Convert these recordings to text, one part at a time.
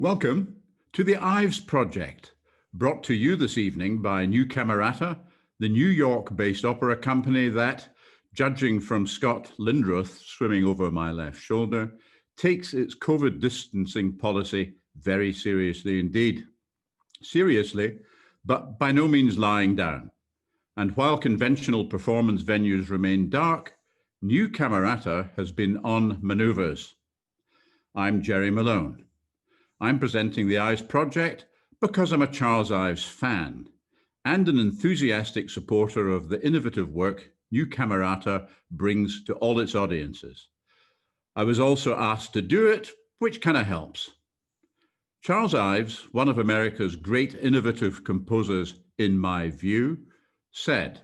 Welcome to the Ives Project, brought to you this evening by New Camerata, the New York-based opera company that, judging from Scott Lindroth swimming over my left shoulder, takes its COVID distancing policy very seriously indeed. Seriously, but by no means lying down. And while conventional performance venues remain dark, New Camerata has been on maneuvers. I'm Jerry Malone. I'm presenting the Ives Project because I'm a Charles Ives fan and an enthusiastic supporter of the innovative work New Camerata brings to all its audiences. I was also asked to do it, which kind of helps. Charles Ives, one of America's great innovative composers, in my view, said,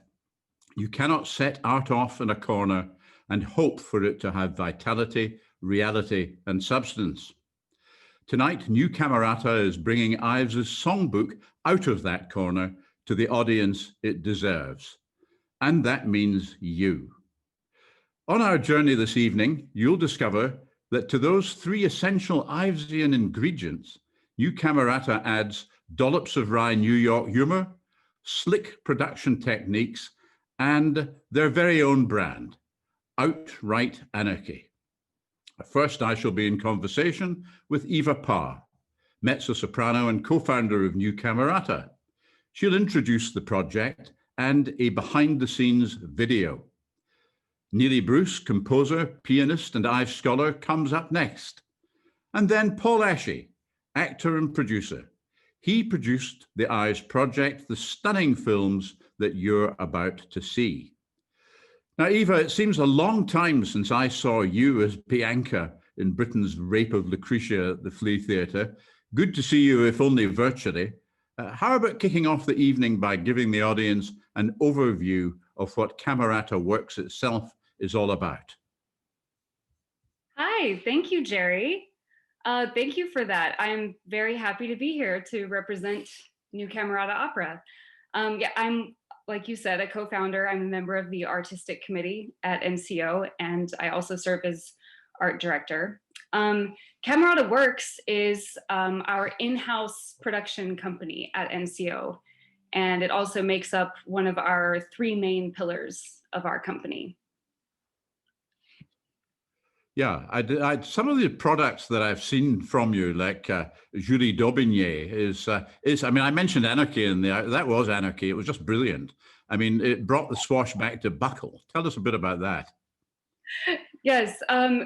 "You cannot set art off in a corner and hope for it to have vitality, reality, and substance." Tonight, New Camerata is bringing Ives's songbook out of that corner to the audience it deserves. And that means you. On our journey this evening, you'll discover that to those three essential Ivesian ingredients, New Camerata adds dollops of wry New York humor, slick production techniques, and their very own brand, outright anarchy. First, I shall be in conversation with Eva Parr, mezzo-soprano and co-founder of New Camerata. She'll introduce the project and a behind-the-scenes video. Neely Bruce, composer, pianist, and Ives scholar, comes up next. And then Paul Ashe, actor and producer. He produced the Ives Project, the stunning films that you're about to see. Now, Eva, it seems a long time since I saw you as Bianca in Britain's Rape of Lucretia at the Flea Theatre. Good to see you, if only virtually. How about kicking off the evening by giving the audience an overview of what Camerata Works itself is all about? Hi, thank you, Jerry. Thank you for that. I'm very happy to be here to represent New Camerata Opera. I'm, like you said, a co-founder. I'm a member of the artistic committee at NCO, and I also serve as art director. Camerata Works is our in-house production company at NCO, and it also makes up one of our three main pillars of our company. Yeah, some of the products that I've seen from you, like Julie Daubigné, I mean, I mentioned Anarchy in there. That was Anarchy. It was just brilliant. I mean, it brought the swash back to buckle. Tell us a bit about that. Yes,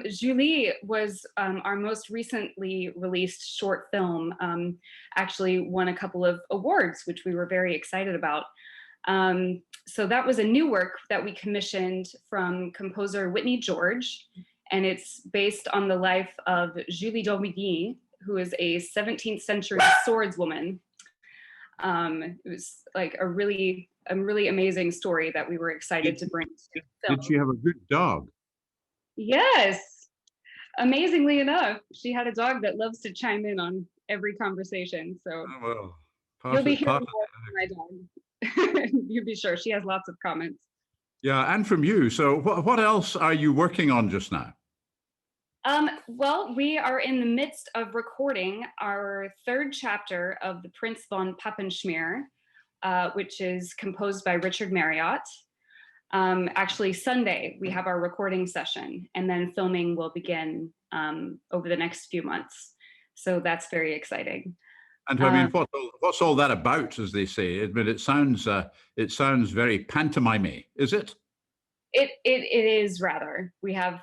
Julie was our most recently released short film, actually won a couple of awards, which we were very excited about. So that was a new work that we commissioned from composer Whitney George. And it's based on the life of Julie Daubigny, who is a 17th century swordswoman. It was like a really amazing story that we were excited to bring to film. Did she have a good dog? Yes, amazingly enough, she had a dog that loves to chime in on every conversation. So you'll be hearing more from my dog. You'll be sure she has lots of comments. Yeah, and from you. So what else are you working on just now? Well, we are in the midst of recording our third chapter of the Prince von Pappenschmier, which is composed by Richard Marriott. Actually, Sunday, we have our recording session, and then filming will begin over the next few months. So that's very exciting. And I mean, what's all that about, as they say? I mean, it sounds very pantomime-y, is it? It is rather. We have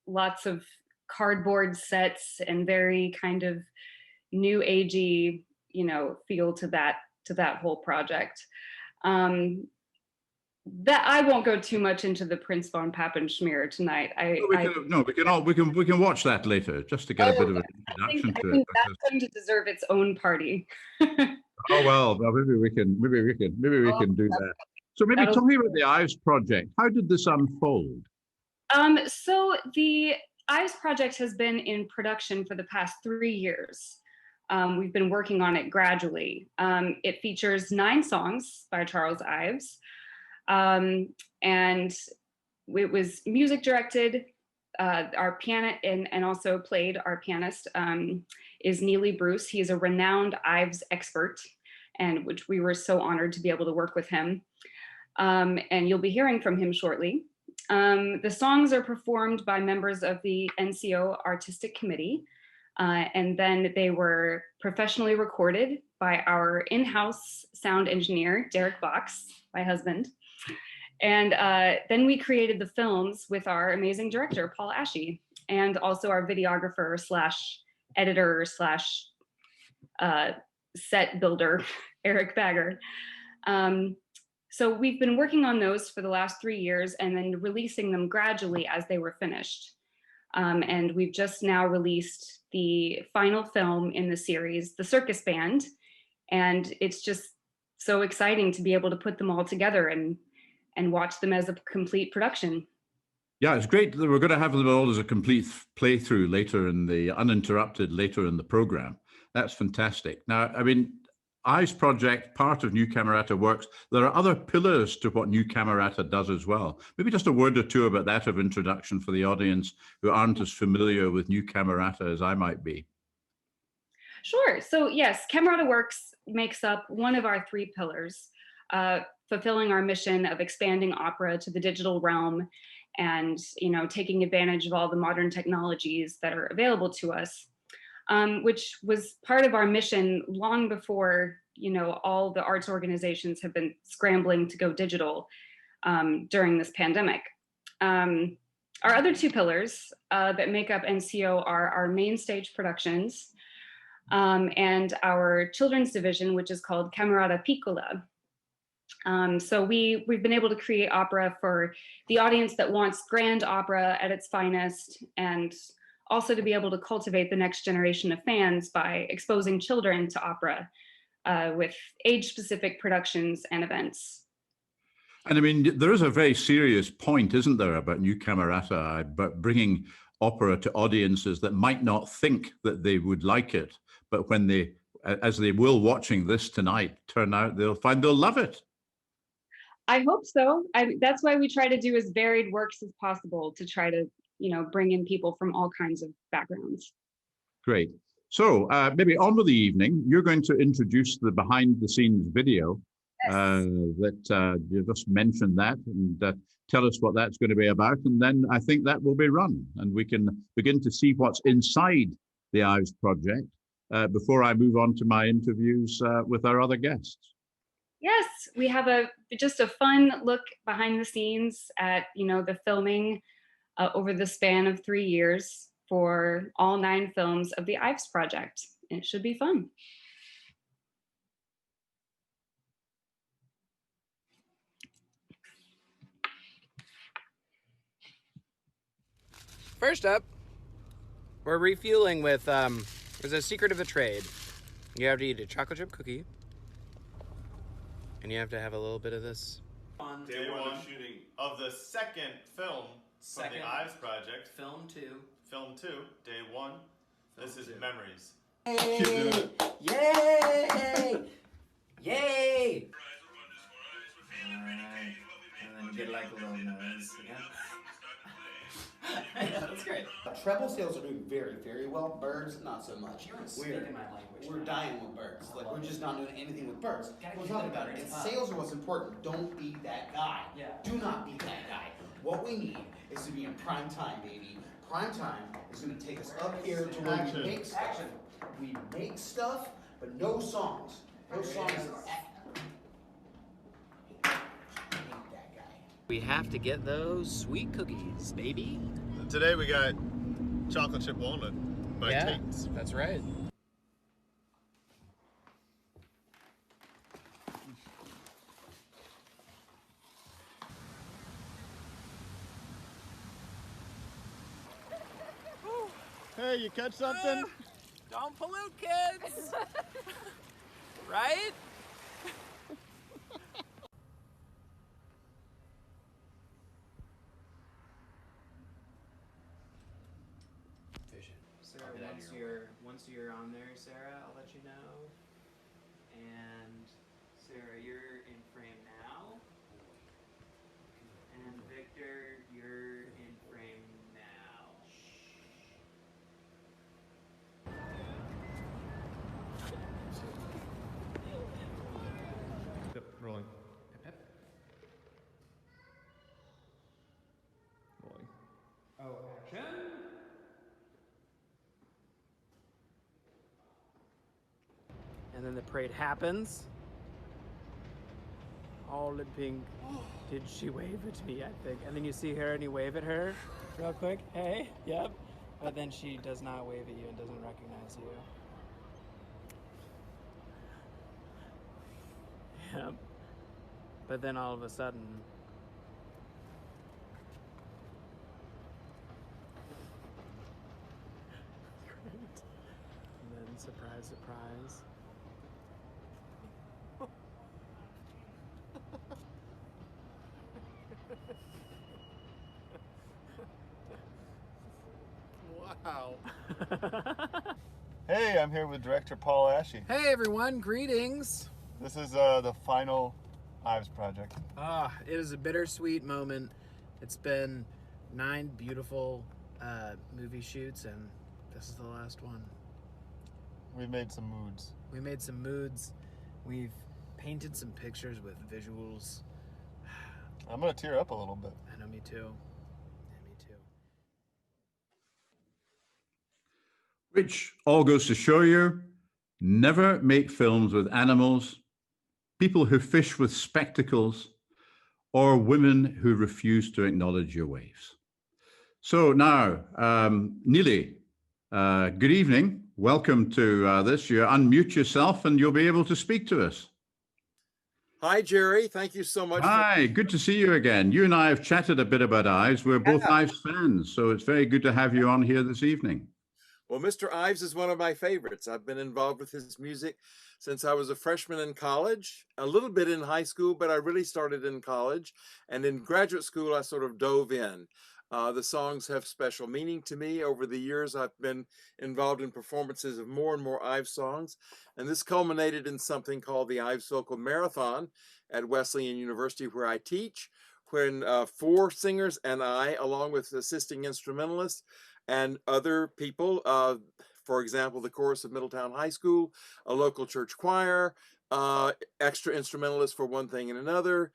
lots of cardboard sets and very kind of new agey, feel to that whole project. That I won't go too much into the Prince von Pappenschmier tonight. We can watch that later, just to get a bit of an introduction to it. I think that's going to deserve its own party. Oh well, maybe we can do that. So maybe tell me about the Ives Project. How did this unfold? So the Ives Project has been in production for the past 3 years. We've been working on it gradually. It features 9 songs by Charles Ives. And it was music directed, our pianist and also played our pianist is Neely Bruce. He is a renowned Ives expert, and which we were so honored to be able to work with him. And you'll be hearing from him shortly. The songs are performed by members of the NCO Artistic Committee, and then they were professionally recorded by our in-house sound engineer, Derek Box, my husband. And then we created the films with our amazing director, Paul Ashe, and also our videographer slash editor slash set builder, Eric Bagger. So we've been working on those for the last 3 years and then releasing them gradually as they were finished. And we've just now released the final film in the series, The Circus Band. And it's just so exciting to be able to put them all together and watch them as a complete production. Yeah, it's great that we're going to have them all as a complete playthrough later uninterrupted later in the program. That's fantastic. Now, I mean, Ives Project, part of New Camerata Works. There are other pillars to what New Camerata does as well. Maybe just a word or two about that of introduction for the audience who aren't as familiar with New Camerata as I might be. Sure. So yes, Camerata Works makes up one of our 3 pillars, fulfilling our mission of expanding opera to the digital realm and, taking advantage of all the modern technologies that are available to us. Which was part of our mission long before, all the arts organizations have been scrambling to go digital during this pandemic. Our other 2 pillars that make up NCO are our main stage productions and our children's division, which is called Camerata Piccola. So we've been able to create opera for the audience that wants grand opera at its finest, and also to be able to cultivate the next generation of fans by exposing children to opera with age-specific productions and events. And I mean, there is a very serious point, isn't there, about New Camerata, about bringing opera to audiences that might not think that they would like it, but when they, as they will watching this tonight, turn out they'll find they'll love it. I hope so. That's why we try to do as varied works as possible to try to, bring in people from all kinds of backgrounds. Great. So maybe on with the evening, you're going to introduce the behind the scenes video. Yes. That you just mentioned that, and tell us what that's going to be about. And then I think that will be run and we can begin to see what's inside the Ives Project before I move on to my interviews with our other guests. Yes, we have just a fun look behind the scenes at, the filming over the span of 3 years for all 9 films of the Ives Project. It should be fun. First up, we're refueling with, there's a secret of the trade. You have to eat a chocolate chip cookie, and you have to have a little bit of this. On day 1 shooting of the second film from the Ives Project. Film 2. Film 2, day 1. This is Memories. Yay! Yay! Yay! Alright. And then get like a little noise again. Yeah, that's great. Treble sales are doing very, very well. Birds, not so much. You're speaking my language. We're dying with birds. Like, we're just not doing anything with birds. Gotta We're keep talking the about it. birds It's up. sales are what's important. Don't be that guy. Yeah. Do not be that guy. What we need is to be in prime time, baby. Prime time is going to take us up here to where we make stuff. Action. We make stuff, but no songs. No songs. I hate that guy. We have to get those sweet cookies, baby. Today we got Chocolate Chip Walnut by Tate's. That's right. Hey, you catch something? Don't pollute, kids! Right? Sarah, once you're on there, Sarah, I'll let you know. And Sarah, you're in frame now. And Victor, you're in frame now. then the parade happens. All in pink. Did she wave at me, I think? And then you see her and you wave at her real quick. Hey, yep. But then she does not wave at you and doesn't recognize you. Yep. But then all of a sudden, great. And then surprise, surprise. Wow. Hey, I'm here with director Paul Ashe. Hey everyone, greetings. This is the final Ives project. It is a bittersweet moment. It's been 9 beautiful movie shoots, and this is the last one. We made some moods. We made some moods. We've painted some pictures with visuals. I'm gonna tear up a little bit. I know, me too. Yeah, me too. Which all goes to show you, never make films with animals, people who fish with spectacles, or women who refuse to acknowledge your waves. So now, Neely, good evening. Welcome to this. You unmute yourself and you'll be able to speak to us. Hi, Jerry. Thank you so much. Hi, good to see you again. You and I have chatted a bit about Ives. We're both Ives fans, so it's very good to have you on here this evening. Well, Mr. Ives is one of my favorites. I've been involved with his music since I was a freshman in college, a little bit in high school, but I really started in college. And in graduate school, I sort of dove in. The songs have special meaning to me. Over the years, I've been involved in performances of more and more Ives songs, and this culminated in something called the Ives Vocal Marathon at Wesleyan University, where I teach, when 4 singers and I, along with assisting instrumentalists and other people, for example, the chorus of Middletown High School, a local church choir, extra instrumentalists for one thing and another,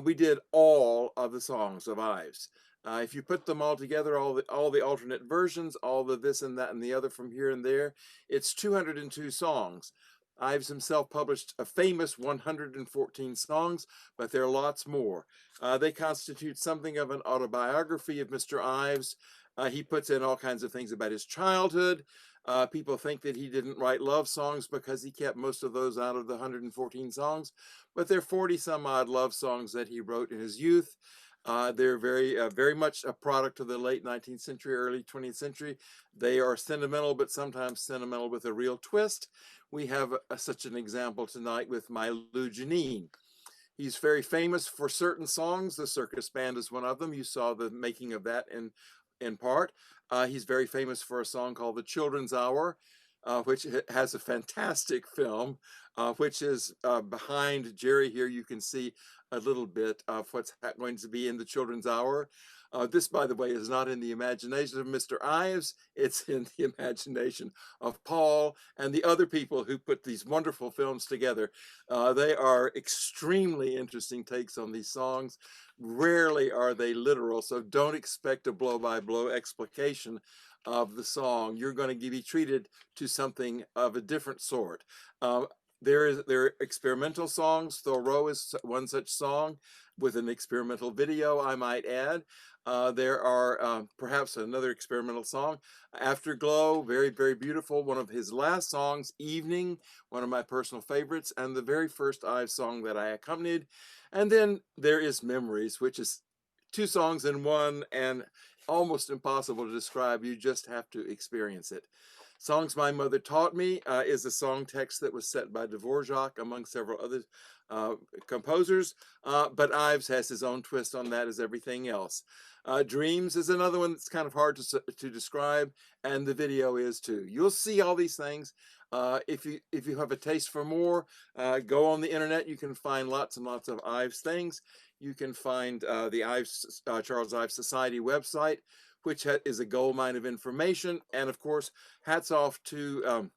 we did all of the songs of Ives. If you put them all together, all the alternate versions, all the this and that and the other from here and there, it's 202 songs. Ives himself published a famous 114 songs, but there are lots more. They constitute something of an autobiography of Mr. Ives. He puts in all kinds of things about his childhood. People think that he didn't write love songs because he kept most of those out of the 114 songs, but there are 40 some odd love songs that he wrote in his youth. They're very much a product of the late 19th century, early 20th century. They are sentimental, but sometimes sentimental with a real twist. We have such an example tonight with My Lou Janine. He's very famous for certain songs. The Circus Band is one of them. You saw the making of that in part. He's very famous for a song called The Children's Hour, which has a fantastic film, which is behind Jerry here. You can see a little bit of what's going to be in The Children's Hour. This, by the way, is not in the imagination of Mr. Ives. It's in the imagination of Paul and the other people who put these wonderful films together. They are extremely interesting takes on these songs. Rarely are they literal, so don't expect a blow-by-blow explication of the song. You're going to be treated to something of a different sort. There are experimental songs. Thoreau is one such song with an experimental video, I might add. There are perhaps another experimental song, Afterglow, very, very beautiful. One of his last songs, Evening, one of my personal favorites, and the very first Ives song that I accompanied. And then there is Memories, which is 2 songs in one and almost impossible to describe. You just have to experience it. Songs My Mother Taught Me is a song text that was set by Dvorak, among several other composers, but Ives has his own twist on that, as everything else. Dreams is another one that's kind of hard to describe, and the video is too. You'll see all these things. If you have a taste for more, go on the internet. You can find lots and lots of Ives things. You can find the Ives, Charles Ives Society website, which is a goldmine of information. And of course, hats off to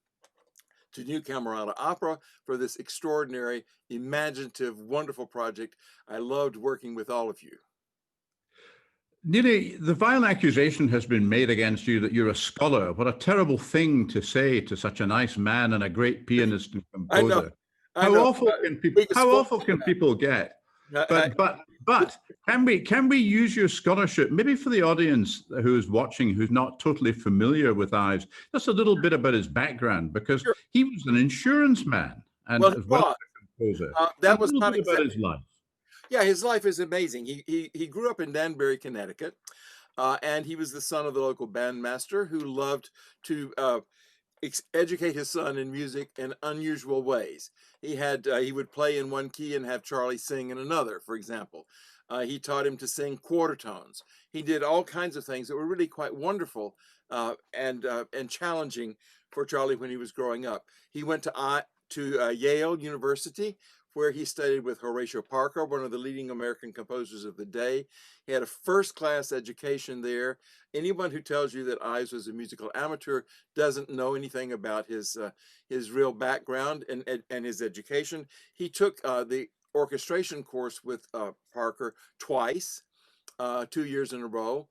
New Camerata Opera for this extraordinary, imaginative, wonderful project. I loved working with all of you. Neely, the vile accusation has been made against you that you're a scholar. What a terrible thing to say to such a nice man and a great pianist and I know. composer. I How know. awful can people? biggest How fault- awful can people get? I- But can we use your scholarship maybe for the audience who's watching who's not totally familiar with Ives, just a little bit about his background, because Sure. he was an insurance man and Well, he as well as was. a composer. That A was little not bit about exactly. his life. Yeah, his life is amazing. He grew up in Danbury, Connecticut, and he was the son of the local bandmaster who loved to educate his son in music in unusual ways. He would play in one key and have Charlie sing in another, for example. He taught him to sing quarter tones. He did all kinds of things that were really quite wonderful and challenging for Charlie when he was growing up. He went to Yale University, where he studied with Horatio Parker, one of the leading American composers of the day. He had a first-class education there. Anyone who tells you that Ives was a musical amateur doesn't know anything about his real background and his education. He took the orchestration course with Parker twice, 2 years in a row.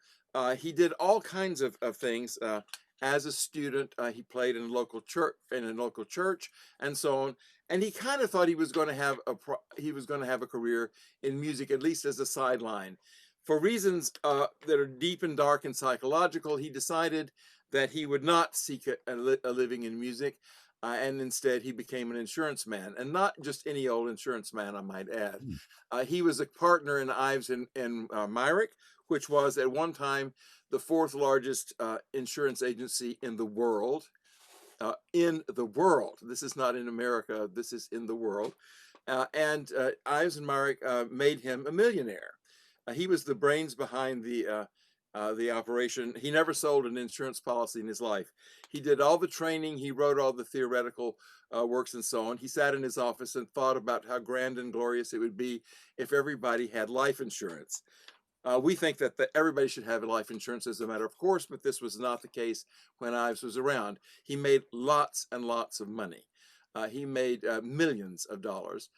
He did all kinds of things. As a student, he played in a local church, and so on. And he kind of thought he was going to have a career in music, at least as a sideline. For reasons that are deep and dark and psychological, he decided that he would not seek a living in music, and instead he became an insurance man, and not just any old insurance man, I might add. He was a partner in Ives and Myrick, which was at one time the fourth largest insurance agency in the world. This is not in America, this is in the world. And Ives and Myrick made him a millionaire. He was the brains behind the operation. He never sold an insurance policy in his life. He did all the training, he wrote all the theoretical works and so on. He sat in his office and thought about how grand and glorious it would be if everybody had life insurance. We think that everybody should have life insurance as a matter of course, but this was not the case when Ives was around. He made lots and lots of money. He made millions of dollars.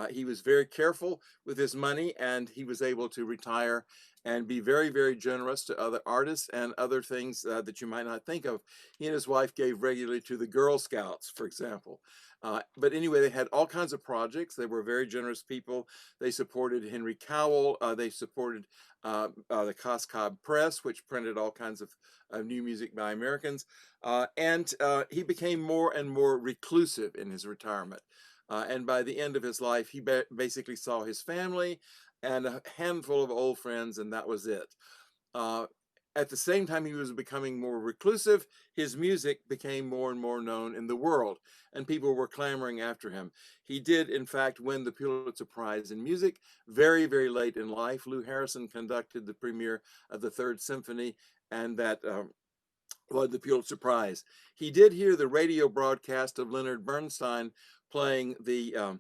He was very careful with his money, and he was able to retire and be very, very generous to other artists and other things that you might not think of. He and his wife gave regularly to the Girl Scouts, for example. But anyway, they had all kinds of projects. They were very generous people. They supported Henry Cowell. They supported the Cos-Cob Press, which printed all kinds of new music by Americans. And he became more and more reclusive in his retirement. And by the end of his life, he basically saw his family and a handful of old friends, and that was it. At the same time he was becoming more reclusive, his music became more and more known in the world, and people were clamoring after him. He did, in fact, win the Pulitzer Prize in music very, very late in life. Lou Harrison conducted the premiere of the Third Symphony, and that won the Pulitzer Prize. He did hear the radio broadcast of Leonard Bernstein playing the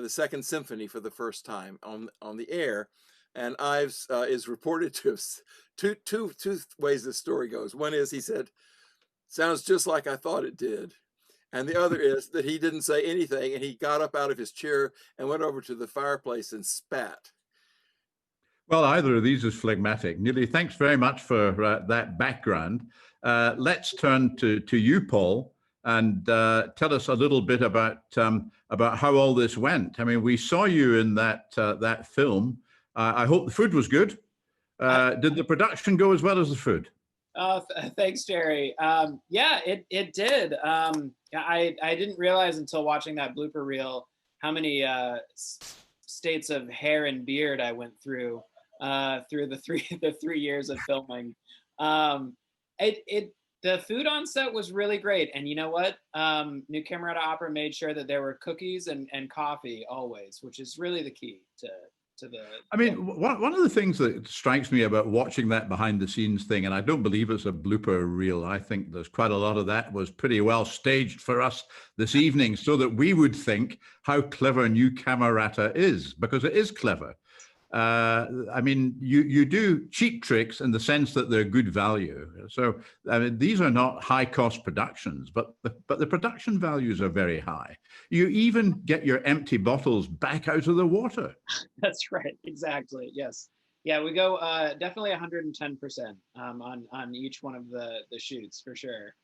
Second Symphony for the first time on the air. And Ives is reported to have two ways the story goes. One is he said, "Sounds just like I thought it did." And the other is that he didn't say anything, and he got up out of his chair and went over to the fireplace and spat. Well, either of these is phlegmatic. Neely, thanks very much for that background. Let's turn to you, Paul, and tell us a little bit about how all this went. I mean, we saw you in that film. I hope the food was good. Did the production go as well as the food? Thanks, Jerry. Yeah, it did. I didn't realize until watching that blooper reel how many states of hair and beard I went through the 3 years of filming. The food on set was really great, and you know what? New Camerata Opera made sure that there were cookies and coffee always, which is really the key to the. I mean, one of the things that strikes me about watching that behind the scenes thing, and I don't believe it's a blooper reel, I think there's quite a lot of that was pretty well staged for us this evening so that we would think how clever New Camerata is, because it is clever. I mean, you do cheap tricks in the sense that they're good value. So I mean, these are not high cost productions, but the production values are very high. You even get your empty bottles back out of the water. That's right, exactly. Yes, yeah, we go definitely 110% on each one of the shoots for sure.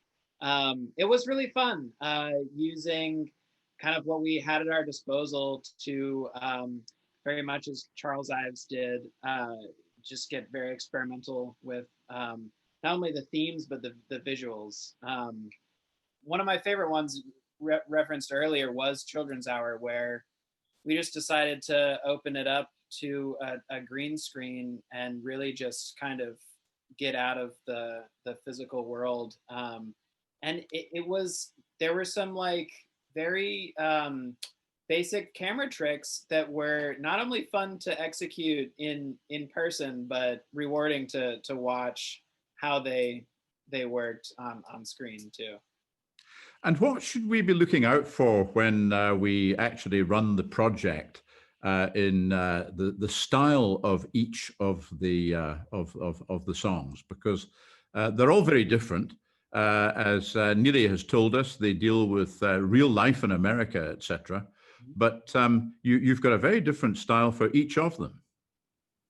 It was really fun using kind of what we had at our disposal to very much as Charles Ives did, just get very experimental with not only the themes but the visuals. One of my favorite ones referenced earlier was Children's Hour, where we just decided to open it up to a green screen and really just kind of get out of the physical world. And it was, there were some like very basic camera tricks that were not only fun to execute in person, but rewarding to watch how they worked on screen too. And what should we be looking out for when we actually run the project in the style of each of the songs? Because they're all very different. As Neely has told us, they deal with real life in America, etc. But you've got a very different style for each of them.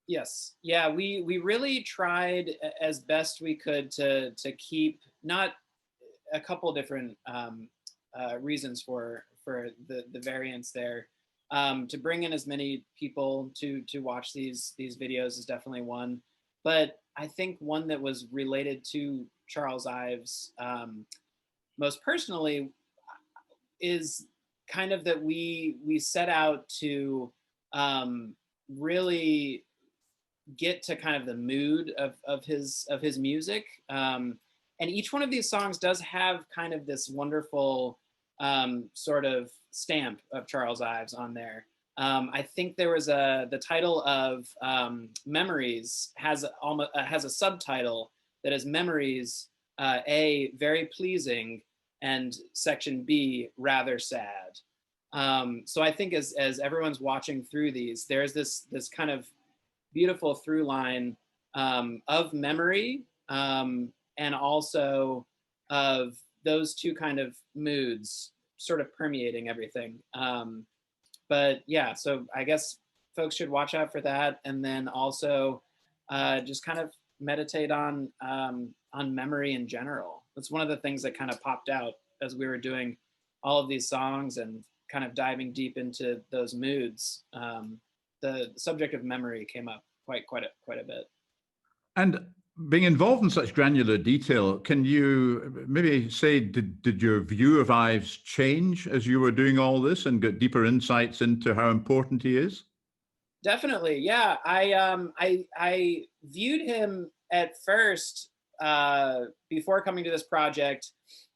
Yes, yeah, we really tried as best we could to keep not a couple different reasons for the variance there. To bring in as many people to watch these videos is definitely one, but I think one that was related to Charles Ives most personally is kind of that we set out to really get to kind of the mood of his music. And each one of these songs does have kind of this wonderful sort of stamp of Charles Ives on there. I think there was the title of Memories has a subtitle that is Memories, A, very pleasing, and section B, rather sad. So I think as everyone's watching through these, there's this kind of beautiful through line of memory, and also of those two kind of moods sort of permeating everything. But yeah, so I guess folks should watch out for that, and then also just kind of meditate on memory in general. That's one of the things that kind of popped out as we were doing all of these songs and kind of diving deep into those moods. The subject of memory came up quite a bit. And being involved in such granular detail, can you maybe say, did your view of Ives change as you were doing all this and got deeper insights into how important he is? Definitely, yeah. I viewed him at first before coming to this project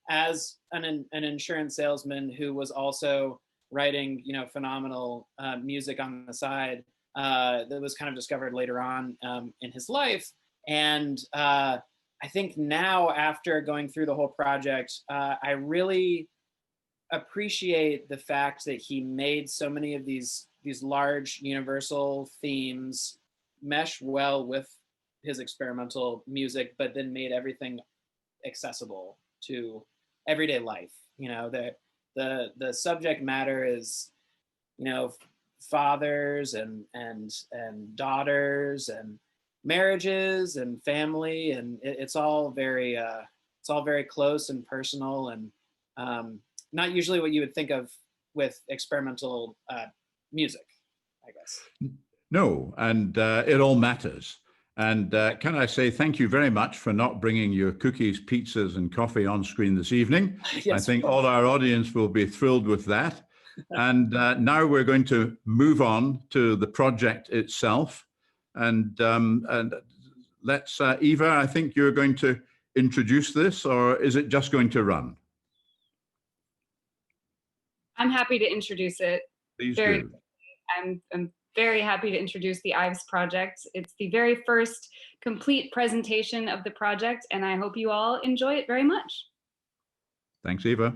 as an insurance salesman who was also writing, phenomenal music on the side that was kind of discovered later on in his life. And I think now, after going through the whole project, I really appreciate the fact that he made so many of these large universal themes mesh well with his experimental music, but then made everything accessible to everyday life. The subject matter is, fathers and daughters and marriages and family, and it's all very close and personal, and not usually what you would think of with experimental music, I guess. No, and it all matters. And can I say thank you very much for not bringing your cookies, pizzas, and coffee on screen this evening. Yes, I think all our audience will be thrilled with that. And now we're going to move on to the project itself. And let's, Eva, I think you're going to introduce this, or is it just going to run? I'm happy to introduce it. Please do. I'm very happy to introduce the Ives Project. It's the very first complete presentation of the project, and I hope you all enjoy it very much. Thanks, Eva.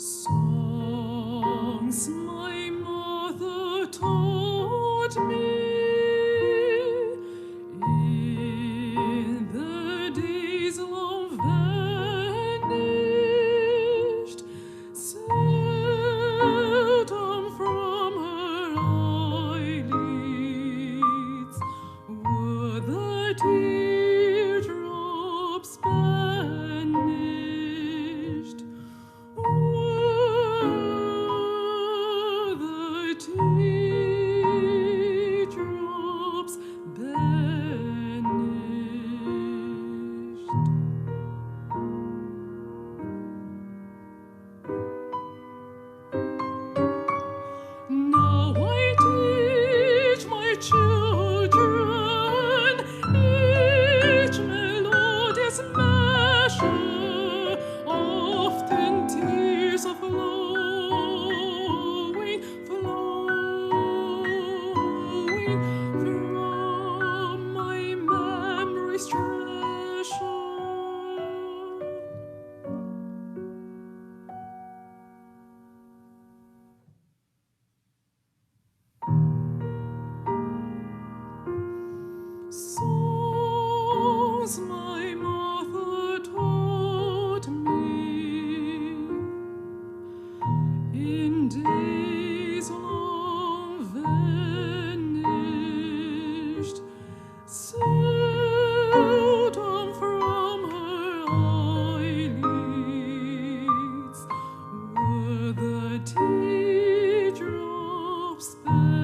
So Songs my mother taught me in days long vanished, seldom from her eyelids were the teardrops banished.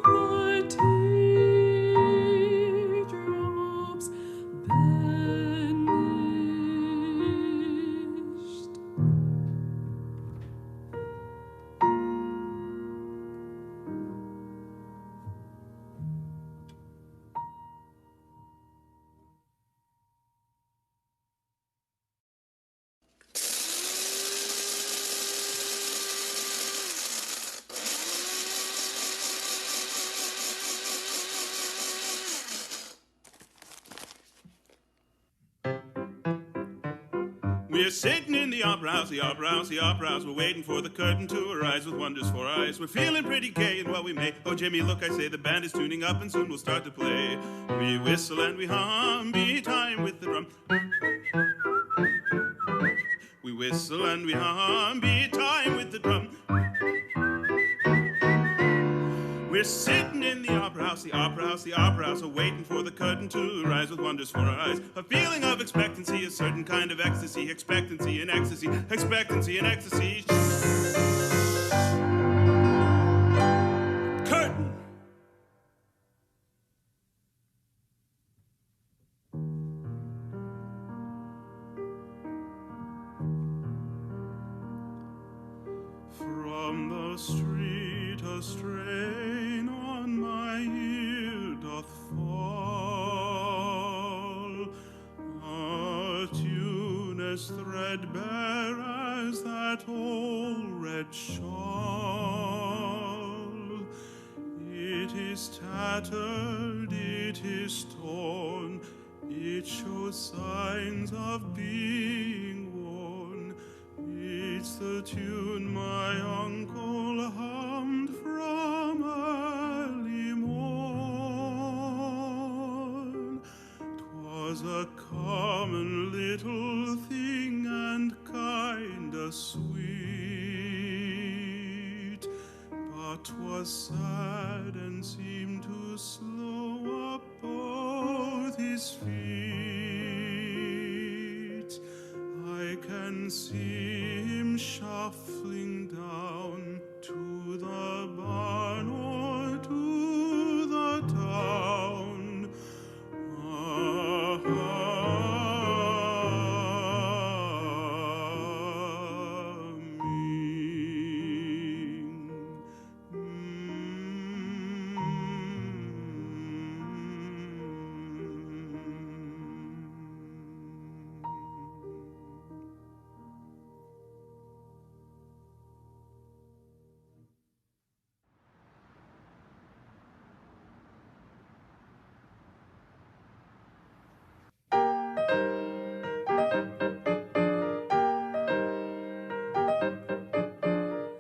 Were the teardrops banished? We're sitting in the opera house, the opera house, the opera house. We're waiting for the curtain to arise with wonders for our eyes. We're feeling pretty gay in what we may. Oh, Jimmy, look, I say the band is tuning up and soon we'll start to play. We whistle and we hum, beat time with the drum. We whistle and we hum, beat time with the drum. We're sitting in the opera house, the opera house, the opera house, waiting for the curtain to rise with wonders for our eyes. A feeling of expectancy, a certain kind of ecstasy, expectancy and ecstasy, expectancy and ecstasy. Curtain! From the street a strain on my ear doth fall, a tune as threadbare as that old red shawl. It is tattered, it is torn, it shows signs of being worn. It's the tune my uncle hummed from early morn. 'Twas a common little thing and kinda sweet, but 'twas sad and seemed to slow up both his feet. I can see him shuffling down to the barn or to the town.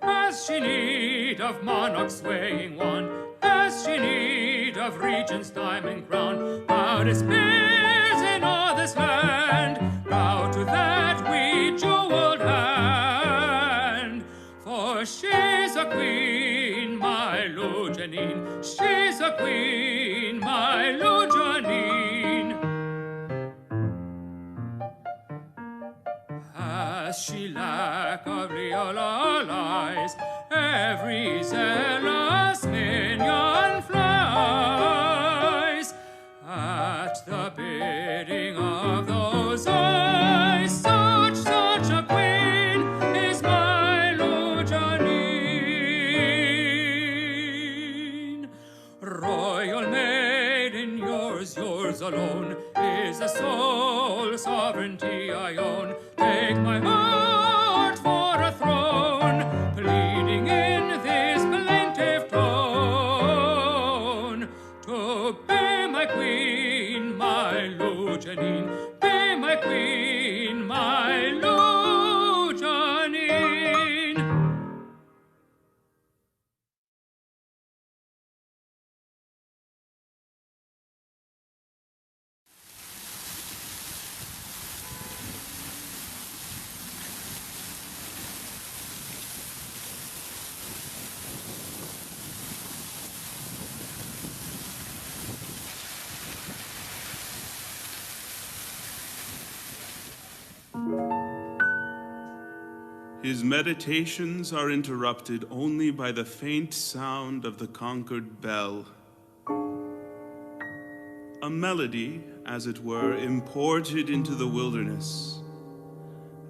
Has she need of monarchs swaying one? Has she need of regent's diamond crown? Thou despairs in all this land, bow to that wee jeweled hand. For she's a queen, my Lou Janine, she's a queen, my Lou Janine. Has she lack of real allies? Every zealous minion flies at the bidding of those eyes. Such a queen is my Lou Janine. Royal maiden, yours alone is the sole sovereignty I own. Take my heart for a throne, pleading in this plaintive tone. To be my queen, my Lou Janine, be my queen, my Lou Janine. His meditations are interrupted only by the faint sound of the conquered bell. A melody, as it were, imported into the wilderness.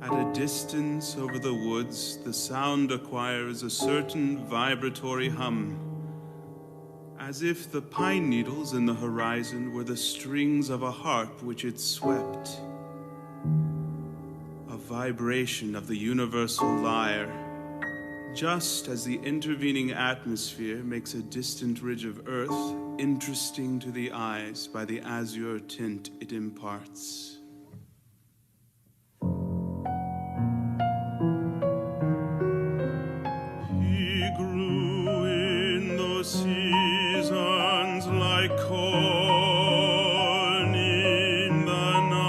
At a distance over the woods, the sound acquires a certain vibratory hum, as if the pine needles in the horizon were the strings of a harp which it swept. A vibration of the universal lyre, just as the intervening atmosphere makes a distant ridge of earth interesting to the eyes by the azure tint it imparts. He grew in those seasons like corn in the night.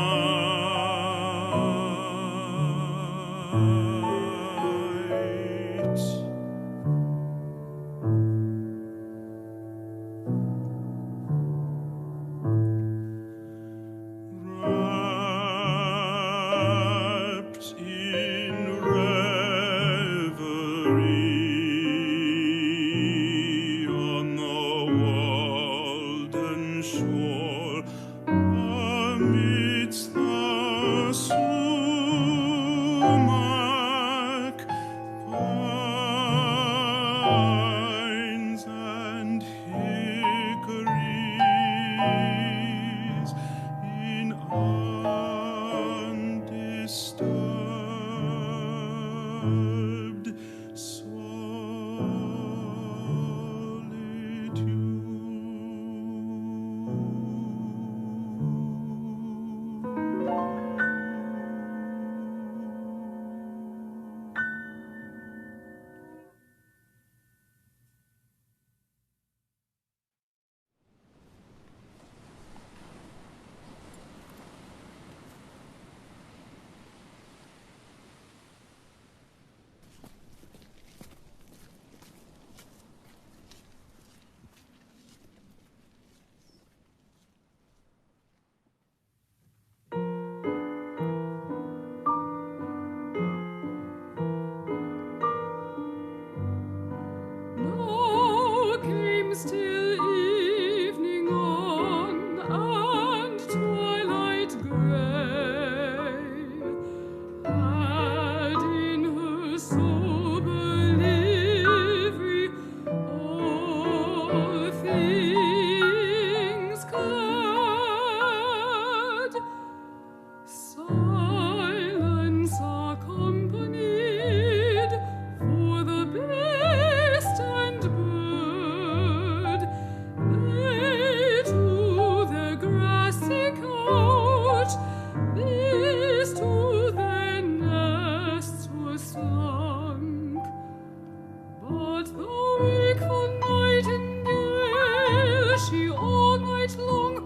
Wrapped in reverie on the Walden shore, amidst the sumac pines and hickories, in undisturbed Now came still evening on, and twilight gray had in her sober livery all things clad. Silence accompanied for the beast and bird. They to their grassy couch, these to their nests were slunk. But the wakeful nightingale, she all night long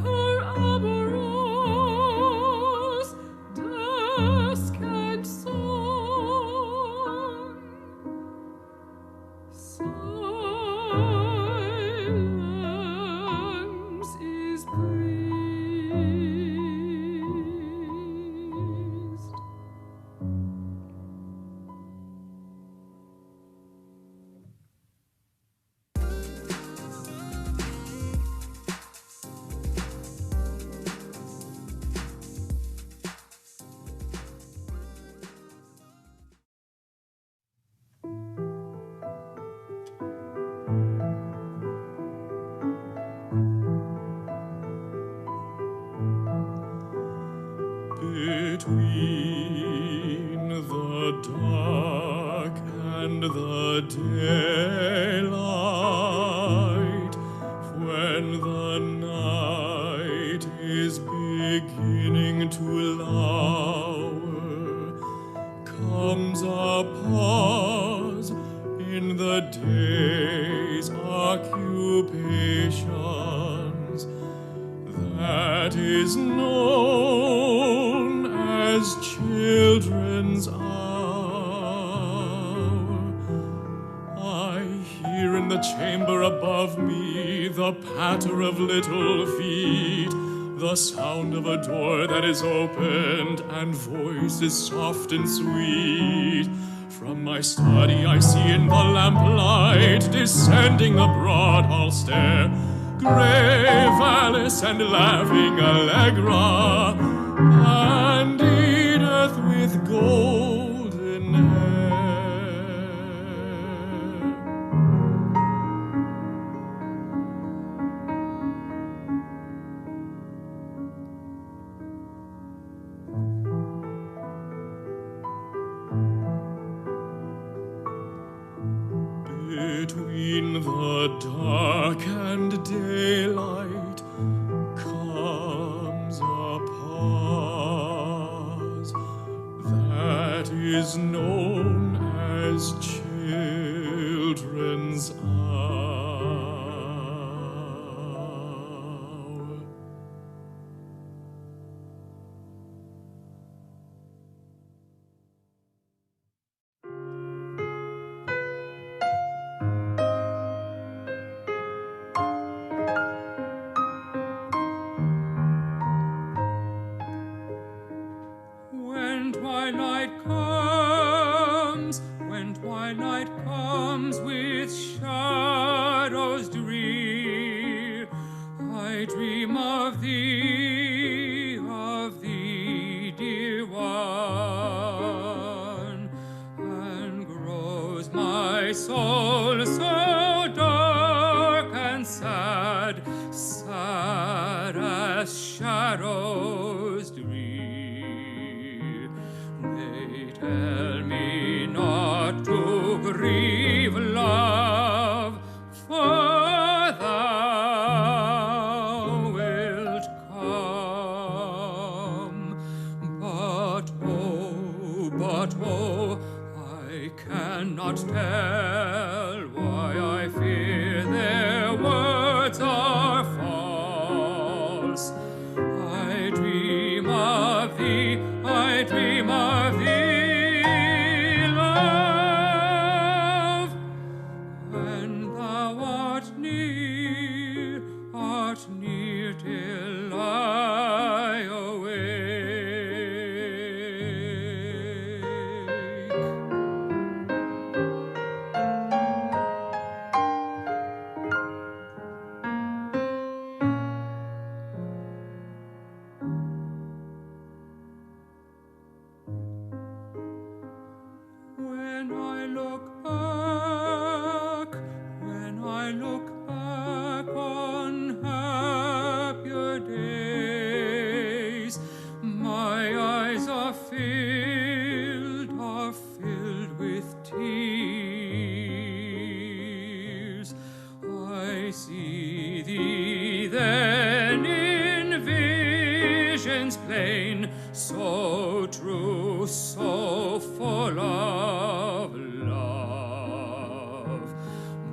her arboros dusk and song. Silence is pleased. Between the dark and the daylight, when the night is beginning to lower, comes a pause in the day's occupations. That is known as children's hour. I hear in the chamber above me the patter of little feet, the sound of a door that is opened, and voices soft and sweet. From my study I see in the lamplight, descending the broad hall stair, grave Alice and laughing Allegra, and Edith with golden hair. Between the dark and daylight comes a pause that is known as children's hour. When twilight comes with shadows drear, I dream of thee, dear one, and grows my soul so dark and sad, sad as shadows drear. They tell me not to grieve, love, for thou wilt come. But oh, I cannot tell why I fear their words are false. I dream of thee, I dream of thee, love, when thou art near till I awake. When I look back on happier days, my eyes are filled with tears. I see thee then in visions plain, so true, so full of love.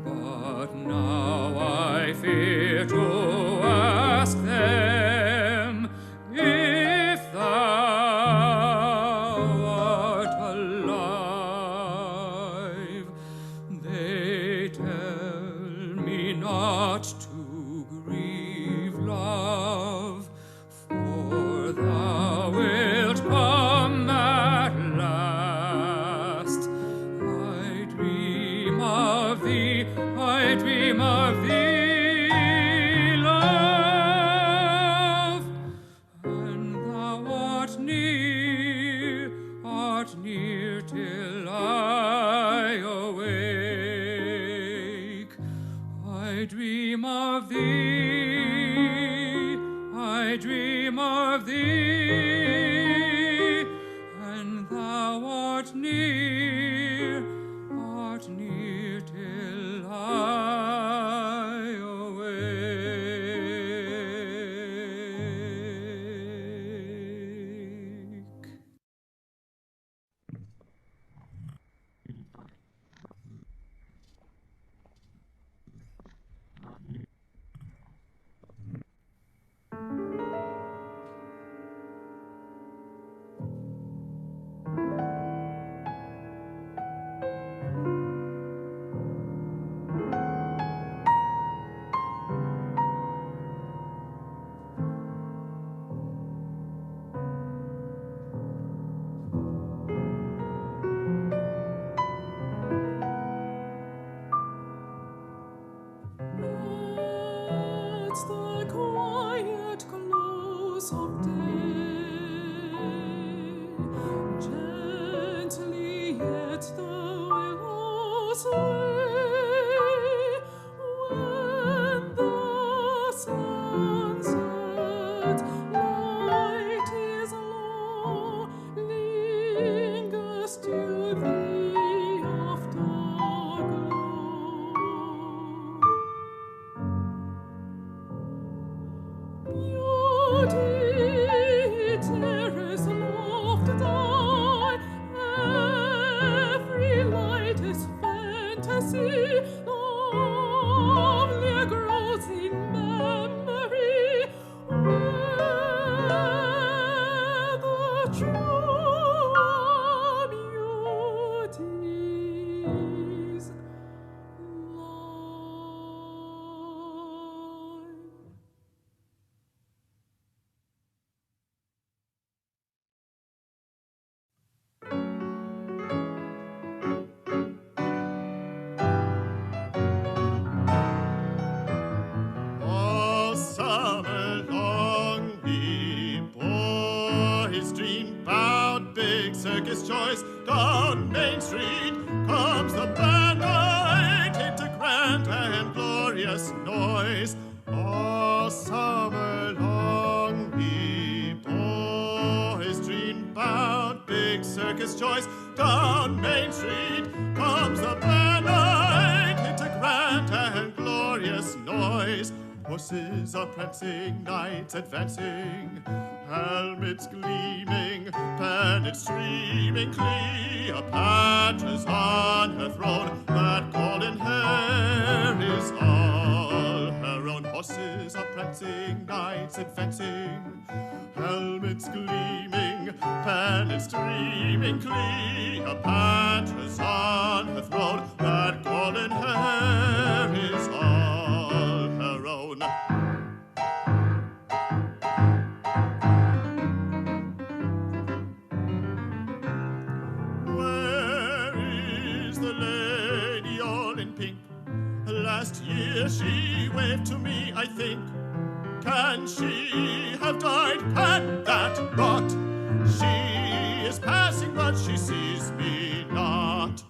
But now I fear to ask them if thou art alive. They tell me not to grieve, love, for thou wilt come at last. I dream of thee, I dream of thee, love, and thou art near till I awake. I dream of thee, I dream of thee, and thou art near till I awake. house of day. Gently yet the willows sway when the sunset light is low, lingers till the afterglow. Beauty, terrace, loft, die, every light is fantasy, lovelier grows in memory, where the true beauties lie. All summer long he bore his dream bound big circus joys. Down Main Street comes the band night into grand and glorious noise. All summer long he bore his dream bound big circus joys. Down Main Street comes the band night into grand and glorious noise. Horses are prancing, knights advancing, helmets gleaming, banners streaming, Cleopatra's on her throne, that golden hair is all her own. Horses are prancing, knights advancing, helmets gleaming, banners streaming, Cleopatra's on her throne, that golden hair is all her own. Where is the lady all in pink? Last year she waved to me, I think. Can she have died? Can that rot? She is passing, but she sees me not.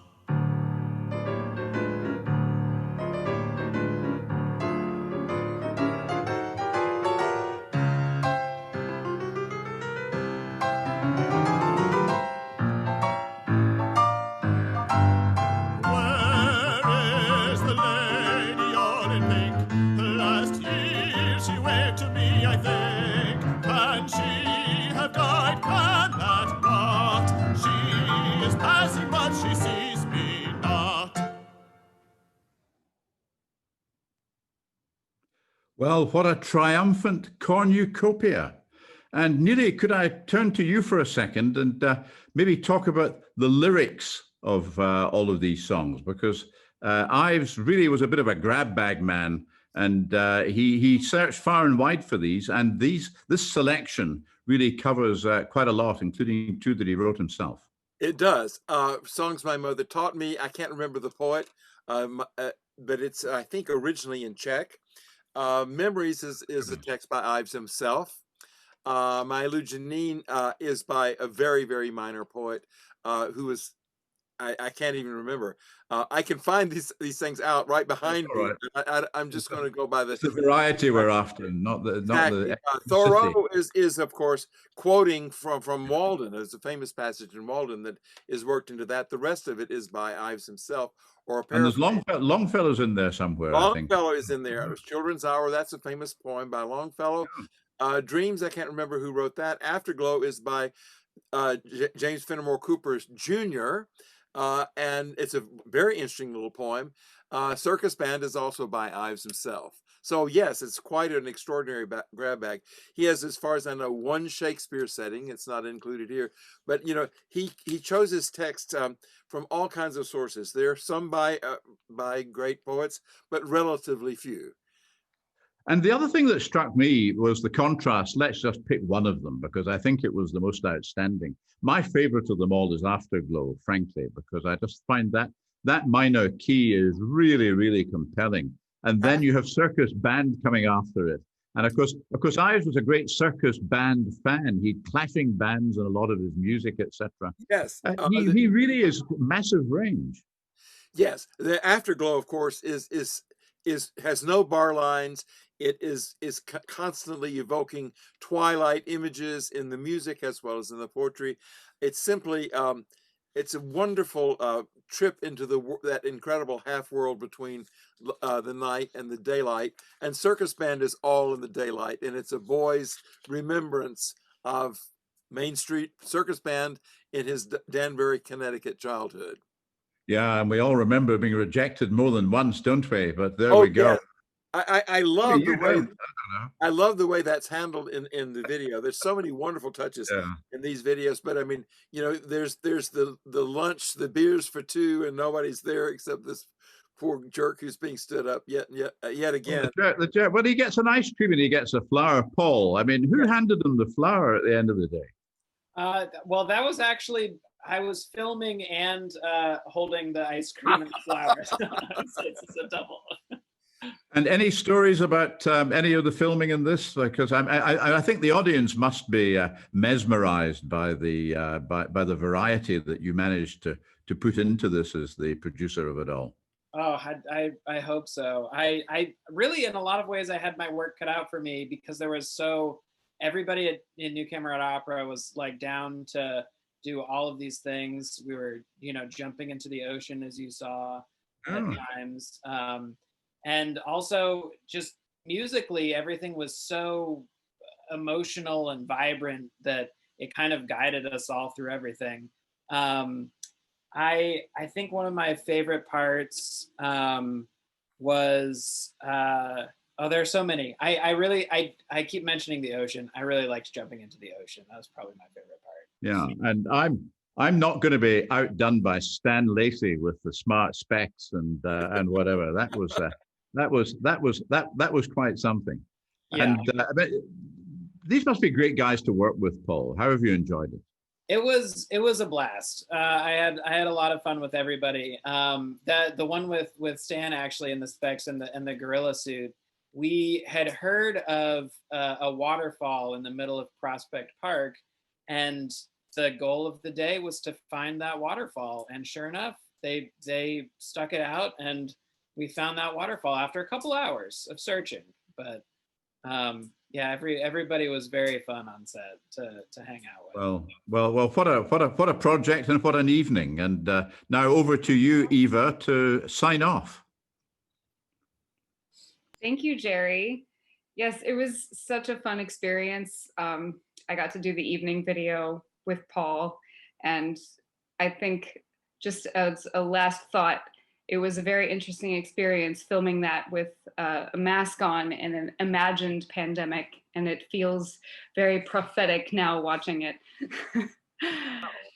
Where is the lady all in pink? Last year she waved to me, I think. Can she have died? Can that rot? She is passing, but she sees me not. Well, what a triumphant cornucopia. And Neely, could I turn to you for a second and maybe talk about the lyrics of all of these songs? Because Ives really was a bit of a grab bag man, and he searched far and wide for these. And this selection really covers quite a lot, including two that he wrote himself. It does. Songs my mother taught me. I can't remember the poet, but it's, I think, originally in Czech. Memories is a text by Ives himself. My Janine is by a very, very minor poet who was, I can't even remember. I can find these things out right behind me. Right. I'm just going to go by the variety we're after, not the Thoreau is of course quoting from Walden. There's a famous passage in Walden that is worked into that. The rest of it is by Ives himself. Or and there's Longfellow's in there somewhere. Longfellow is in there. It was Children's Hour. That's a famous poem by Longfellow. Dreams, I can't remember who wrote that. Afterglow is by James Fenimore Cooper Jr. And it's a very interesting little poem. Circus Band is also by Ives himself. So yes, it's quite an extraordinary grab bag. He has, as far as I know, one Shakespeare setting. It's not included here, but you know, he chose his text from all kinds of sources. There are some by great poets, but relatively few. And the other thing that struck me was the contrast. Let's just pick one of them because I think it was the most outstanding. My favorite of them all is Afterglow, frankly, because I just find that minor key is really, really compelling. And then you have Circus Band coming after it. And of course, Ives was a great circus band fan. He'd clashing bands and a lot of his music, etc. Yes. He really is massive range. Yes, the Afterglow, of course, has no bar lines. It is constantly evoking twilight images in the music as well as in the poetry. It's simply it's a wonderful trip into that incredible half world between the night and the daylight. And Circus Band is all in the daylight, and it's a boy's remembrance of Main Street Circus Band in his Danbury, Connecticut childhood. Yeah, and we all remember being rejected more than once, don't we? But there we go. Yeah. I love the way I love the way that's handled in the video. There's so many wonderful touches in these videos. But I mean, you know, there's the lunch, the beers for two, and nobody's there except this poor jerk who's being stood up yet again. The jerk. Well, he gets an ice cream and he gets a flower. Paul, I mean, who handed him the flower at the end of the day? Well, that was actually, I was filming and holding the ice cream and the flowers. It's a double. And any stories about any of the filming in this? Because I think the audience must be mesmerized by the variety that you managed to put into this as the producer of it all. Oh, I hope so. I really, in a lot of ways, I had my work cut out for me because there was everybody in New Camerata Opera was like down to do all of these things. We were, jumping into the ocean, as you saw at times. And also just musically, everything was so emotional and vibrant that it kind of guided us all through everything. I think one of my favorite parts was, there's so many. I keep mentioning the ocean. I really liked jumping into the ocean. That was probably my favorite part. Yeah, and I'm not going to be outdone by Stan Lacey with the smart specs and whatever. That was quite something. Yeah. And these must be great guys to work with, Paul. How have you enjoyed it? It was a blast. I had a lot of fun with everybody. The one with Stan actually in the specs and the gorilla suit. We had heard of a waterfall in the middle of Prospect Park, and the goal of the day was to find that waterfall. And sure enough, they stuck it out, and we found that waterfall after a couple hours of searching. But yeah, everybody was very fun on set to hang out with. Well, what a project and what an evening. And now over to you, Eva, to sign off. Thank you, Jerry. Yes, it was such a fun experience. I got to do the evening video with Paul, and I think just as a last thought, it was a very interesting experience filming that with a mask on in an imagined pandemic, and it feels very prophetic now watching it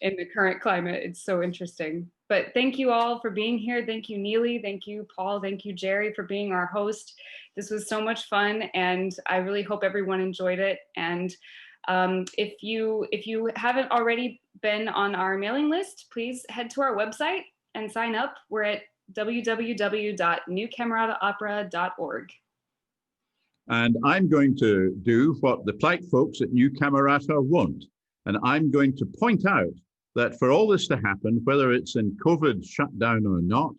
in the current climate. It's so interesting. But thank you all for being here. Thank you, Neely. Thank you, Paul. Thank you, Jerry, for being our host. This was so much fun, and I really hope everyone enjoyed it. And if you haven't already been on our mailing list, please head to our website and sign up. We're at www.newcamerataopera.org. And I'm going to do what the polite folks at New Camerata won't. And I'm going to point out that for all this to happen, whether it's in COVID shutdown or not,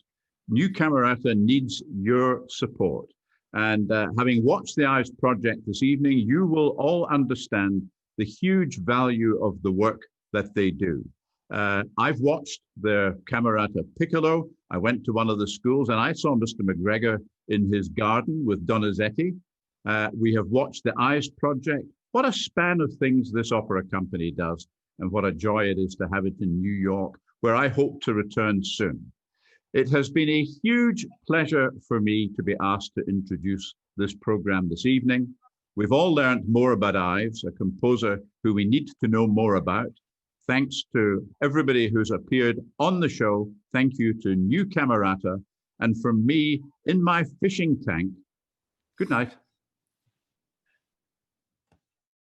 New Camerata needs your support. And having watched the Ives Project this evening, you will all understand the huge value of the work that they do. I've watched their Camerata Piccolo. I went to one of the schools and I saw Mr. McGregor in his garden with Donizetti. We have watched the Ives Project. What a span of things this opera company does, and what a joy it is to have it in New York, where I hope to return soon. It has been a huge pleasure for me to be asked to introduce this program this evening. We've all learned more about Ives, a composer who we need to know more about. Thanks to everybody who's appeared on the show. Thank you to New Camerata. And from me in my fishing tank, good night.